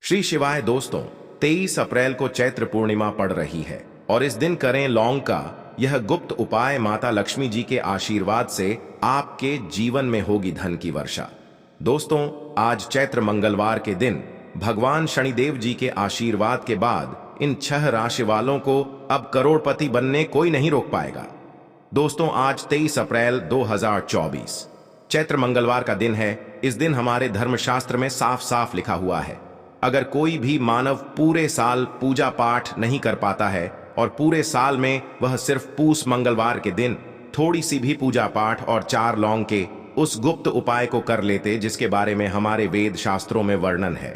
श्री शिवाय दोस्तों, 23 अप्रैल को चैत्र पूर्णिमा पड़ रही है और इस दिन करें लौंग का यह गुप्त उपाय। माता लक्ष्मी जी के आशीर्वाद से आपके जीवन में होगी धन की वर्षा। दोस्तों, आज चैत्र मंगलवार के दिन भगवान शनिदेव जी के आशीर्वाद के बाद इन 6 राशि वालों को अब करोड़पति बनने कोई नहीं रोक पाएगा। दोस्तों, आज 23 अप्रैल 2024 चैत्र मंगलवार का दिन है। इस दिन हमारे धर्मशास्त्र में साफ साफ लिखा हुआ है, अगर कोई भी मानव पूरे साल पूजा पाठ नहीं कर पाता है और पूरे साल में वह सिर्फ पूस मंगलवार के दिन थोड़ी सी भी पूजा पाठ और 4 लौंग के उस गुप्त उपाय को कर लेते जिसके बारे में हमारे वेद शास्त्रों में वर्णन है,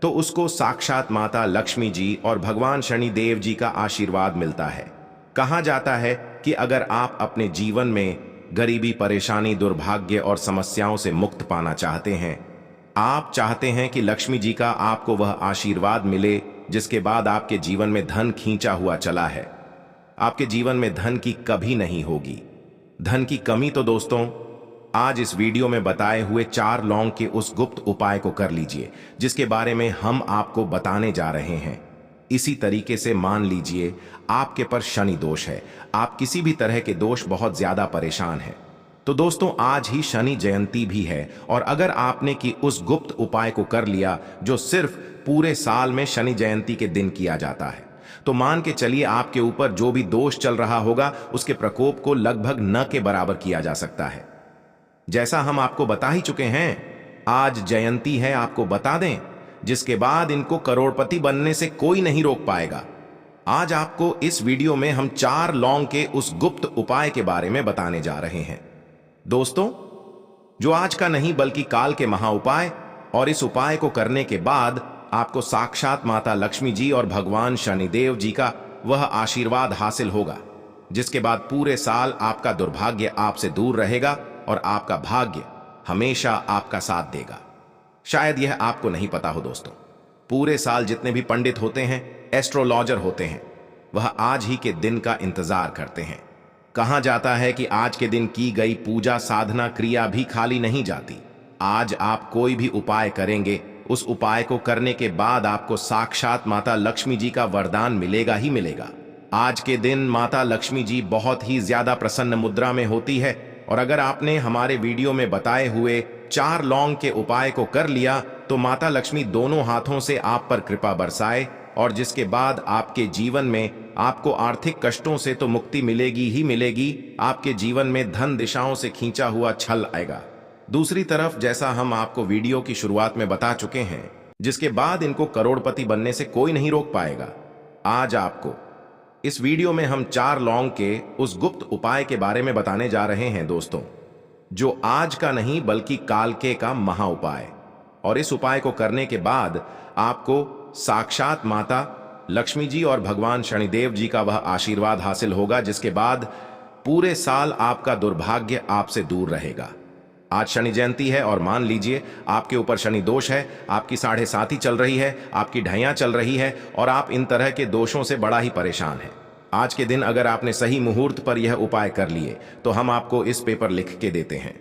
तो उसको साक्षात माता लक्ष्मी जी और भगवान शनिदेव जी का आशीर्वाद मिलता है। कहा जाता है कि अगर आप अपने जीवन में गरीबी, परेशानी, दुर्भाग्य और समस्याओं से मुक्त पाना चाहते हैं, आप चाहते हैं कि लक्ष्मी जी का आपको वह आशीर्वाद मिले जिसके बाद आपके जीवन में धन खींचा हुआ चला है, आपके जीवन में धन की कभी नहीं होगी, धन की कमी। तो दोस्तों, आज इस वीडियो में बताए हुए 4 लौंग के उस गुप्त उपाय को कर लीजिए जिसके बारे में हम आपको बताने जा रहे हैं। इसी तरीके से मान लीजिए आपके पर शनि दोष है, आप किसी भी तरह के दोष बहुत ज्यादा परेशान हैं, तो दोस्तों आज ही शनि जयंती भी है और अगर आपने की उस गुप्त उपाय को कर लिया जो सिर्फ पूरे साल में शनि जयंती के दिन किया जाता है, तो मान के चलिए आपके ऊपर जो भी दोष चल रहा होगा उसके प्रकोप को लगभग न के बराबर किया जा सकता है। जैसा हम आपको बता ही चुके हैं, आज जयंती है, आपको बता दें, जिसके बाद इनको करोड़पति बनने से कोई नहीं रोक पाएगा। आज आपको इस वीडियो में हम 4 लौंग के उस गुप्त उपाय के बारे में बताने जा रहे हैं दोस्तों, जो आज का नहीं बल्कि काल के महा उपाय, और इस उपाय को करने के बाद आपको साक्षात माता लक्ष्मी जी और भगवान शनिदेव जी का वह आशीर्वाद हासिल होगा जिसके बाद पूरे साल आपका दुर्भाग्य आपसे दूर रहेगा और आपका भाग्य हमेशा आपका साथ देगा। शायद यह आपको नहीं पता हो दोस्तों, पूरे साल जितने भी पंडित होते हैं, एस्ट्रोलॉजर होते हैं, वह आज ही के दिन का इंतजार करते हैं। कहा जाता है कि आज के दिन की गई पूजा, साधना, क्रिया भी खाली नहीं जाती। आज आप कोई भी उपाय करेंगे, उस उपाय को करने के बाद आपको साक्षात माता लक्ष्मी जी का वरदान मिलेगा ही मिलेगा। आज के दिन माता लक्ष्मी जी बहुत ही ज्यादा प्रसन्न मुद्रा में होती है और अगर आपने हमारे वीडियो में बताए हुए 4 लौंग के उपाय को कर लिया तो माता लक्ष्मी दोनों हाथों से आप पर कृपा बरसाए और जिसके बाद आपके जीवन में आपको आर्थिक कष्टों से तो मुक्ति मिलेगी ही मिलेगी, आपके जीवन में धन दिशाओं से खींचा हुआ छल आएगा। दूसरी तरफ, जैसा हम आपको वीडियो की शुरुआत में बता चुके हैं, जिसके बाद इनको करोड़पति बनने से कोई नहीं रोक पाएगा, आज आपको इस वीडियो में हम 4 लौंग के उस गुप्त उपाय के बारे में बताने जा रहे हैं दोस्तों, जो आज का नहीं बल्कि काल के का महा उपाय। और इस उपाय को करने के बाद आपको साक्षात माता लक्ष्मी जी और भगवान शनिदेव जी का वह आशीर्वाद हासिल होगा जिसके बाद पूरे साल आपका दुर्भाग्य आपसे दूर रहेगा। आज शनि जयंती है और मान लीजिए आपके ऊपर शनि दोष है, आपकी 7.5 चल रही है, आपकी ढैया चल रही है और आप इन तरह के दोषों से बड़ा ही परेशान हैं। आज के दिन अगर आपने सही मुहूर्त पर यह उपाय कर लिए तो हम आपको इस पेपर लिख के देते हैं।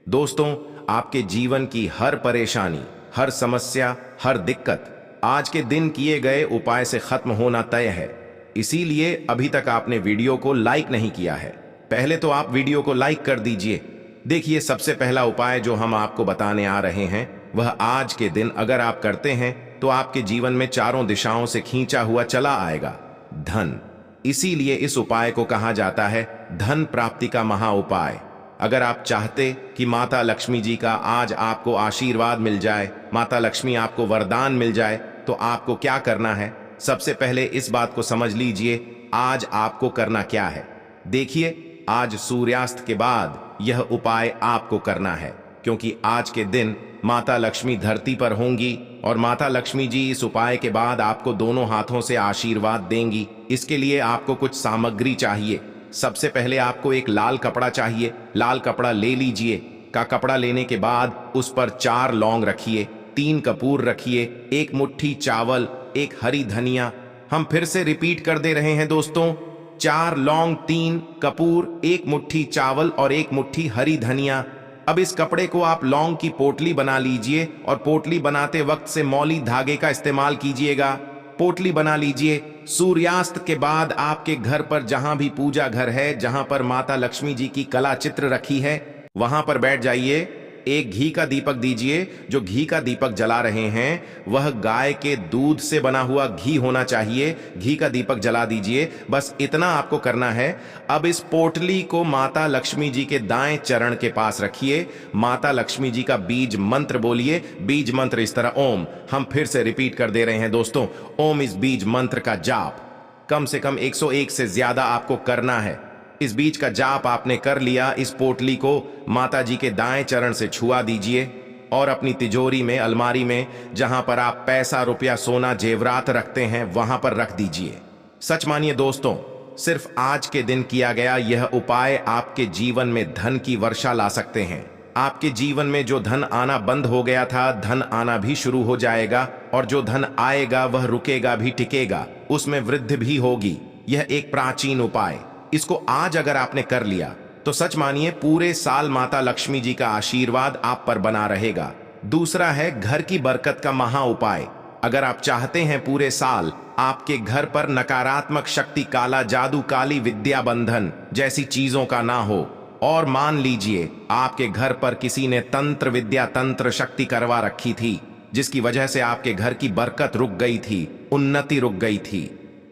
दोस्तों, आपके जीवन की हर परेशानी, हर समस्या, हर दिक्कत आज के दिन किए गए उपाय से खत्म होना तय है। इसीलिए अभी तक आपने वीडियो को लाइक नहीं किया है, पहले तो आप वीडियो को लाइक कर दीजिए। देखिए, सबसे पहला उपाय जो हम आपको बताने आ रहे हैं वह आज के दिन अगर आप करते हैं तो आपके जीवन में चारों दिशाओं से खींचा हुआ चला आएगा धन। इसीलिए इस उपाय को कहा जाता है धन प्राप्ति का महा उपाय। अगर आप चाहते कि माता लक्ष्मी जी का आज आपको आशीर्वाद मिल जाए, माता लक्ष्मी आपको वरदान मिल जाए, तो आपको क्या करना है, सबसे पहले इस बात को समझ लीजिए आज आपको करना क्या है। देखिए, आज सूर्यास्त के बाद यह उपाय आपको करना है क्योंकि आज के दिन माता लक्ष्मी धरती पर होंगी और माता लक्ष्मी जी इस उपाय के बाद आपको दोनों हाथों से आशीर्वाद देंगी। इसके लिए आपको कुछ सामग्री चाहिए। सबसे पहले आपको एक लाल कपड़ा चाहिए। लाल कपड़ा ले लीजिए। का कपड़ा लेने के बाद उस पर 4 लौंग रखिए, 3 कपूर रखिए, 1 मुट्ठी चावल, 1 हरी धनिया। हम फिर से रिपीट कर दे रहे हैं दोस्तों, 4 लौंग, 3 कपूर, 1 मुट्ठी चावल और 1 मुट्ठी हरी धनिया। अब इस कपड़े को आप लौंग की पोटली बना लीजिए और पोटली बनाते वक्त से मौली धागे का इस्तेमाल कीजिएगा। पोटली बना लीजिए। सूर्यास्त के बाद आपके घर पर जहां भी पूजा घर है, जहां पर माता लक्ष्मी जी की कला चित्र रखी है, वहां पर बैठ जाइए। एक घी का दीपक दीजिए। जो घी का दीपक जला रहे हैं वह गाय के दूध से बना हुआ घी होना चाहिए। घी का दीपक जला दीजिए। बस इतना आपको करना है। अब इस पोटली को माता लक्ष्मी जी के दाएं चरण के पास रखिए। माता लक्ष्मी जी का बीज मंत्र बोलिए। बीज मंत्र इस तरह ओम, हम फिर से रिपीट कर दे रहे हैं दोस्तों। ओम इस बीज मंत्र का जाप कम से कम 101 से ज्यादा आपको करना है। इस बीज का जाप आपने कर लिया। इस पोटली को माता जी के दाएं चरण से छुआ दीजिए और अपनी तिजोरी में, अलमारी में, जहां पर आप पैसा, रुपया, सोना, जेवरात रखते हैं, वहां पर रख दीजिए। सच मानिए दोस्तों, सिर्फ आज के दिन किया गया यह उपाय आपके जीवन में धन की वर्षा ला सकते हैं। आपके जीवन में जो धन आना बंद हो गया था, धन आना भी शुरू हो जाएगा, और जो धन आएगा वह रुकेगा भी, टिकेगा, उसमें वृद्धि भी होगी। यह एक प्राचीन उपाय, इसको आज अगर आपने कर लिया तो सच मानिए पूरे साल माता लक्ष्मी जी का आशीर्वाद आप पर बना रहेगा। दूसरा है घर की बरकत का महा उपाय। अगर आप चाहते हैं पूरे साल आपके घर पर नकारात्मक शक्ति, काला जादू, काली विद्या बंधन जैसी चीजों का ना हो, और मान लीजिए आपके घर पर किसी ने तंत्र विद्या, तंत्र शक्ति करवा रखी थी, जिसकी वजह से आपके घर की बरकत रुक गई थी, उन्नति रुक गई थी,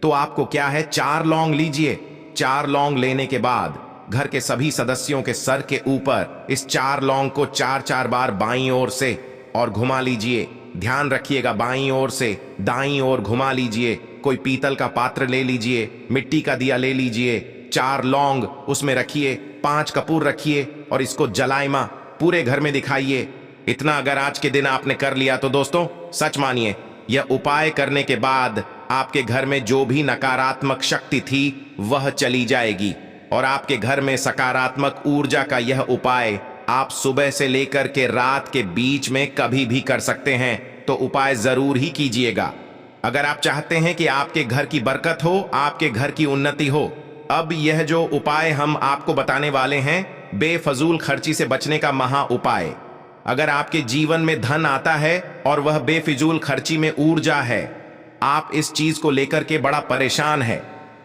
तो आपको क्या है, 4 लौंग लीजिए। 4 लौंग लेने के बाद घर के सभी सदस्यों के सर के ऊपर इस 4 लौंग को 4-4 बार बाईं ओर से और घुमा लीजिए। ध्यान रखिएगा, बाईं ओर से दाईं ओर घुमा लीजिए। कोई पीतल का पात्र ले लीजिए, मिट्टी का दिया ले लीजिए, 4 लौंग उसमें रखिए, 5 कपूर रखिए और इसको जलाइमा पूरे घर में दिखाइए। इतना अगर आज के दिन आपने कर लिया तो दोस्तों सच मानिए यह उपाय करने के बाद आपके घर में जो भी नकारात्मक शक्ति थी वह चली जाएगी, और आपके घर में सकारात्मक ऊर्जा का यह उपाय आप सुबह से लेकर के रात के बीच में कभी भी कर सकते हैं। तो उपाय जरूर ही कीजिएगा अगर आप चाहते हैं कि आपके घर की बरकत हो, आपके घर की उन्नति हो। अब यह जो उपाय हम आपको बताने वाले हैं, बेफजूल खर्ची से बचने का महा उपाय। अगर आपके जीवन में धन आता है और वह बेफिजूल खर्ची में ऊर्जा है, आप इस चीज को लेकर के बड़ा परेशान है,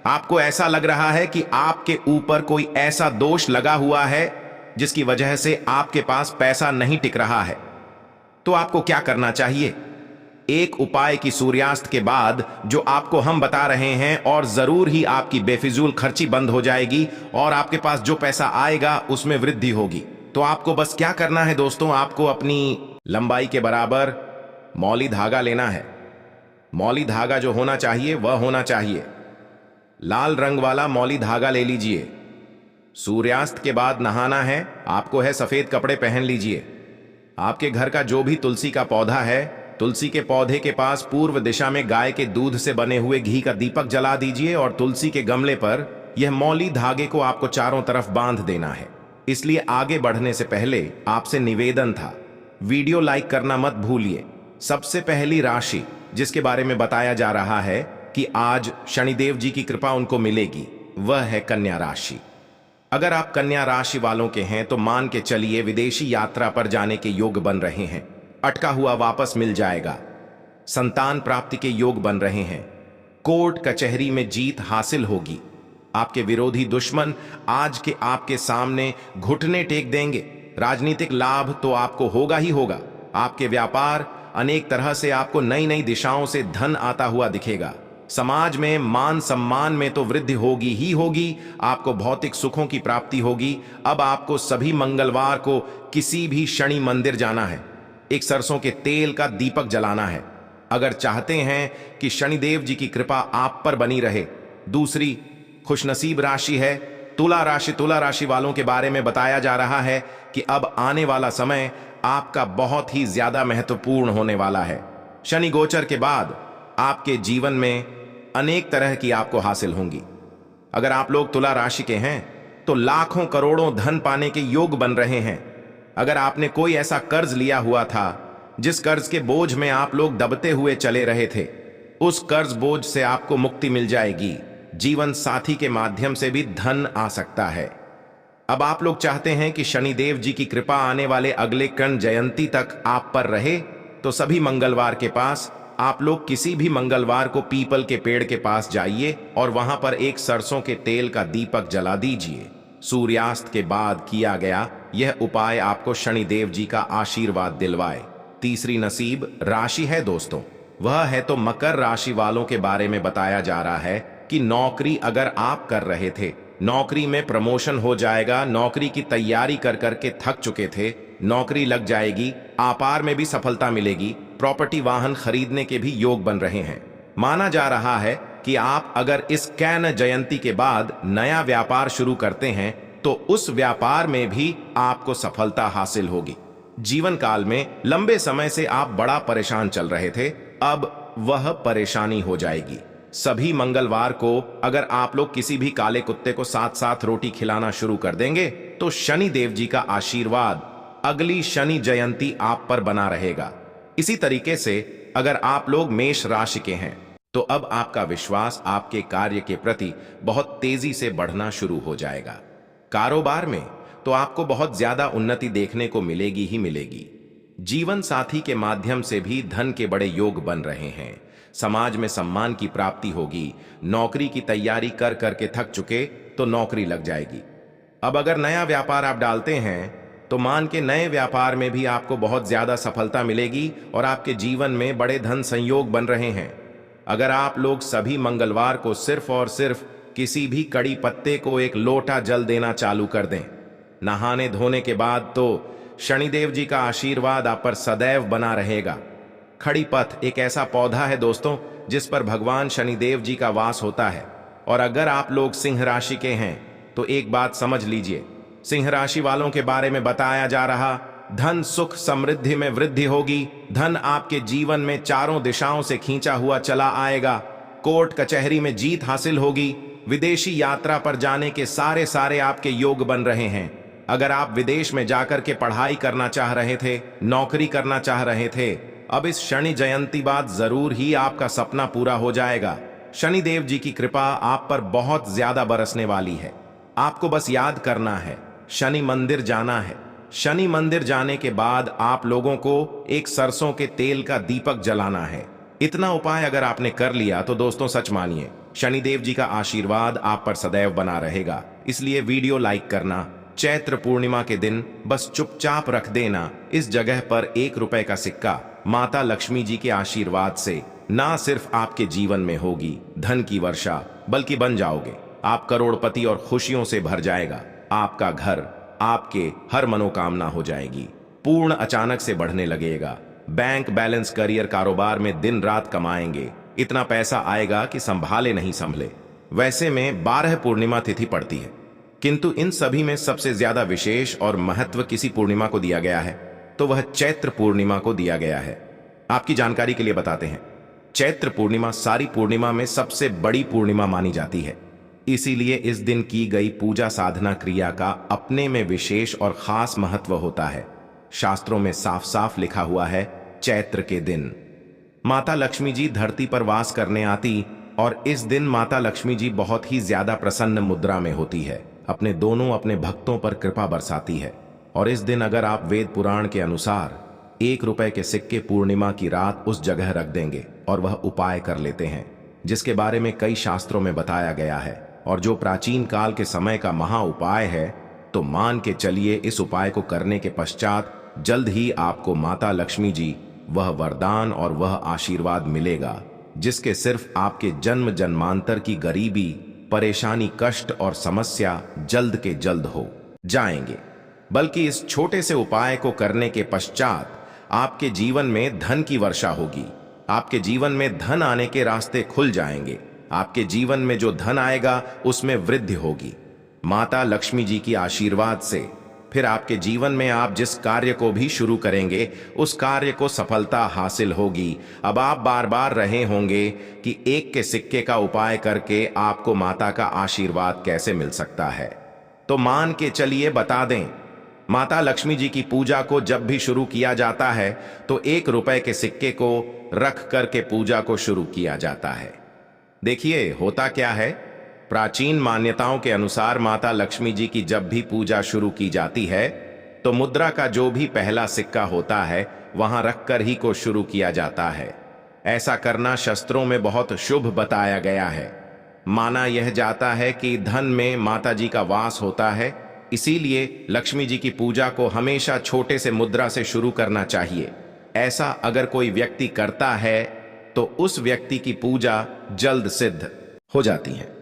आपको ऐसा लग रहा है कि आपके ऊपर कोई ऐसा दोष लगा हुआ है जिसकी वजह से आपके पास पैसा नहीं टिक रहा है, तो आपको क्या करना चाहिए? एक उपाय की सूर्यास्त के बाद जो आपको हम बता रहे हैं, और जरूर ही आपकी बेफिजूल खर्ची बंद हो जाएगी और आपके पास जो पैसा आएगा उसमें वृद्धि होगी। तो आपको बस क्या करना है दोस्तों, आपको अपनी लंबाई के बराबर मौली धागा लेना है। मौली धागा जो होना चाहिए वह होना चाहिए लाल रंग वाला मौली धागा ले लीजिए। सूर्यास्त के बाद नहाना है, आपको है सफेद कपड़े पहन लीजिए। आपके घर का जो भी तुलसी का पौधा है, तुलसी के पौधे के पास पूर्व दिशा में गाय के दूध से बने हुए घी का दीपक जला दीजिए, और तुलसी के गमले पर यह मौली धागे को आपको चारों तरफ बांध देना है। इसलिए आगे बढ़ने से पहले आपसे निवेदन था, वीडियो लाइक करना मत भूलिए। सबसे पहली राशि जिसके बारे में बताया जा रहा है कि आज शनिदेव जी की कृपा उनको मिलेगी, वह है कन्या राशि। अगर आप कन्या राशि वालों के हैं तो मान के चलिए विदेशी यात्रा पर जाने के योग बन रहे हैं, अटका हुआ वापस मिल जाएगा, संतान प्राप्ति के योग बन रहे हैं, कोर्ट कचहरी में जीत हासिल होगी, आपके विरोधी दुश्मन आज के आपके सामने घुटने टेक देंगे, राजनीतिक लाभ तो आपको होगा ही होगा, आपके व्यापार अनेक तरह से आपको नई नई दिशाओं से धन आता हुआ दिखेगा, समाज में मान सम्मान में तो वृद्धि होगी ही होगी, आपको भौतिक सुखों की प्राप्ति होगी। अब आपको सभी मंगलवार को किसी भी शनि मंदिर जाना है, एक सरसों के तेल का दीपक जलाना है, अगर चाहते हैं कि शनिदेव जी की कृपा आप पर बनी रहे। दूसरी खुशनसीब राशि है तुला राशि। तुला राशि वालों के बारे में बताया जा रहा है कि अब आने वाला समय आपका बहुत ही ज्यादा महत्वपूर्ण होने वाला है। शनि गोचर के बाद आपके जीवन में अनेक तरह की आपको हासिल होंगी। अगर आप लोग तुला राशि के हैं तो लाखों करोड़ों धन पाने के योग बन रहे हैं। अगर आपने कोई ऐसा कर्ज लिया हुआ था जिस कर्ज के बोझ में आप लोग दबते हुए चले रहे थे, उस कर्ज बोझ से आपको मुक्ति मिल जाएगी। जीवन साथी के माध्यम से भी धन आ सकता है। अब आप लोग चाहते हैं कि शनिदेव जी की कृपा आने वाले अगले कर्ण जयंती तक आप पर रहे, तो सभी मंगलवार के पास आप लोग किसी भी मंगलवार को पीपल के पेड़ के पास जाइए और वहां पर एक सरसों के तेल का दीपक जला दीजिए। सूर्यास्त के बाद किया गया यह उपाय आपको शनिदेव जी का आशीर्वाद दिलवाए। तीसरी नसीब राशि है दोस्तों, वह है तो मकर राशि वालों के बारे में बताया जा रहा है कि नौकरी अगर आप कर रहे थे, नौकरी में प्रमोशन हो जाएगा। नौकरी की तैयारी कर करके थक चुके थे, नौकरी लग जाएगी। व्यापार में भी सफलता मिलेगी। प्रॉपर्टी वाहन खरीदने के भी योग बन रहे हैं। माना जा रहा है कि आप अगर इस कर्ण जयंती के बाद नया व्यापार शुरू करते हैं तो उस व्यापार में भी आपको सफलता हासिल होगी। जीवन काल में लंबे समय से आप बड़ा परेशान चल रहे थे, अब वह परेशानी हो जाएगी। सभी मंगलवार को अगर आप लोग किसी भी काले कुत्ते को साथ साथ रोटी खिलाना शुरू कर देंगे तो शनि देव जी का आशीर्वाद अगली शनि जयंती आप पर बना रहेगा। इसी तरीके से अगर आप लोग मेष राशि के हैं तो अब आपका विश्वास आपके कार्य के प्रति बहुत तेजी से बढ़ना शुरू हो जाएगा। कारोबार में तो आपको बहुत ज्यादा उन्नति देखने को मिलेगी ही मिलेगी। जीवन साथी के माध्यम से भी धन के बड़े योग बन रहे हैं। समाज में सम्मान की प्राप्ति होगी। नौकरी की तैयारी कर करके थक चुके तो नौकरी लग जाएगी। अब अगर नया व्यापार आप डालते हैं तो मान के नए व्यापार में भी आपको बहुत ज्यादा सफलता मिलेगी और आपके जीवन में बड़े धन संयोग बन रहे हैं। अगर आप लोग सभी मंगलवार को सिर्फ और सिर्फ किसी भी कड़ी पत्ते को एक लोटा जल देना चालू कर दें, नहाने धोने के बाद, तो शनिदेव जी का आशीर्वाद आप पर सदैव बना रहेगा। खड़ी पत्त एक ऐसा पौधा है दोस्तों जिस पर भगवान शनिदेव जी का वास होता है। और अगर आप लोग सिंह राशि के हैं तो एक बात समझ लीजिए, सिंह राशि वालों के बारे में बताया जा रहा, धन सुख समृद्धि में वृद्धि होगी। धन आपके जीवन में चारों दिशाओं से खींचा हुआ चला आएगा। कोर्ट कचहरी में जीत हासिल होगी। विदेशी यात्रा पर जाने के सारे आपके योग बन रहे हैं। अगर आप विदेश में जाकर के पढ़ाई करना चाह रहे थे, नौकरी करना चाह रहे थे, अब इस शनि जयंती बाद जरूर ही आपका सपना पूरा हो जाएगा। शनि देव जी की कृपा आप पर बहुत ज्यादा बरसने वाली है। आपको बस याद करना है, शनि मंदिर जाना है। शनि मंदिर जाने के बाद आप लोगों को एक सरसों के तेल का दीपक जलाना है। इतना उपाय अगर आपने कर लिया तो दोस्तों सच मानिए, शनिदेव जी का आशीर्वाद आप पर सदैव बना रहेगा। इसलिए वीडियो लाइक करना, चैत्र पूर्णिमा के दिन बस चुपचाप रख देना इस जगह पर 1 रुपए का सिक्का। माता लक्ष्मी जी के आशीर्वाद से ना सिर्फ आपके जीवन में होगी धन की वर्षा, बल्कि बन जाओगे आप करोड़पति और खुशियों से भर जाएगा आपका घर। आपके हर मनोकामना हो जाएगी, पूर्ण अचानक से बढ़ने लगेगा। बैंक बैलेंस, करियर, कारोबार में दिन रात कमाएंगे। इतना पैसा आएगा कि संभाले नहीं संभले। वैसे में 12 पूर्णिमा तिथि पड़ती है, किंतु इन सभी में सबसे ज्यादा विशेष और महत्व किसी पूर्णिमा को दिया गया है तो वह चैत्र पूर्णिमा को दिया गया है। आपकी जानकारी के लिए बताते हैं, चैत्र पूर्णिमा सारी पूर्णिमा में सबसे बड़ी पूर्णिमा मानी जाती है। इसीलिए इस दिन की गई पूजा साधना क्रिया का अपने में विशेष और खास महत्व होता है। शास्त्रों में साफ साफ लिखा हुआ है, चैत्र के दिन माता लक्ष्मी जी धरती पर वास करने आती और इस दिन माता लक्ष्मी जी बहुत ही ज्यादा प्रसन्न मुद्रा में होती है। अपने भक्तों पर कृपा बरसाती है। और इस दिन अगर आप वेद पुराण के अनुसार 1 रुपए के सिक्के पूर्णिमा की रात उस जगह रख देंगे और वह उपाय कर लेते हैं, जिसके बारे में कई शास्त्रों में बताया गया है और जो प्राचीन काल के समय का महा उपाय है, तो मान के चलिए इस उपाय को करने के पश्चात जल्द ही आपको माता लक्ष्मी जी वह वरदान और वह आशीर्वाद मिलेगा जिसके सिर्फ आपके जन्म जन्मांतर की गरीबी, परेशानी, कष्ट और समस्या जल्द के जल्द हो जाएंगे। बल्कि इस छोटे से उपाय को करने के पश्चात आपके जीवन में धन की वर्षा होगी। आपके जीवन में धन आने के रास्ते खुल जाएंगे। आपके जीवन में जो धन आएगा उसमें वृद्धि होगी माता लक्ष्मी जी की आशीर्वाद से। फिर आपके जीवन में आप जिस कार्य को भी शुरू करेंगे उस कार्य को सफलता हासिल होगी। अब आप बार बार रहे होंगे कि 1 के सिक्के का उपाय करके आपको माता का आशीर्वाद कैसे मिल सकता है, तो मान के चलिए बता दें, माता लक्ष्मी जी की पूजा को जब भी शुरू किया जाता है तो 1 रुपए के सिक्के को रख करके पूजा को शुरू किया जाता है। देखिए होता क्या है, प्राचीन मान्यताओं के अनुसार माता लक्ष्मी जी की जब भी पूजा शुरू की जाती है तो मुद्रा का जो भी पहला सिक्का होता है वहां रखकर ही को शुरू किया जाता है। ऐसा करना शास्त्रों में बहुत शुभ बताया गया है। माना यह जाता है कि धन में माता जी का वास होता है, इसीलिए लक्ष्मी जी की पूजा को हमेशा छोटे से मुद्रा से शुरू करना चाहिए। ऐसा अगर कोई व्यक्ति करता है तो उस व्यक्ति की पूजा जल्द सिद्ध हो जाती है।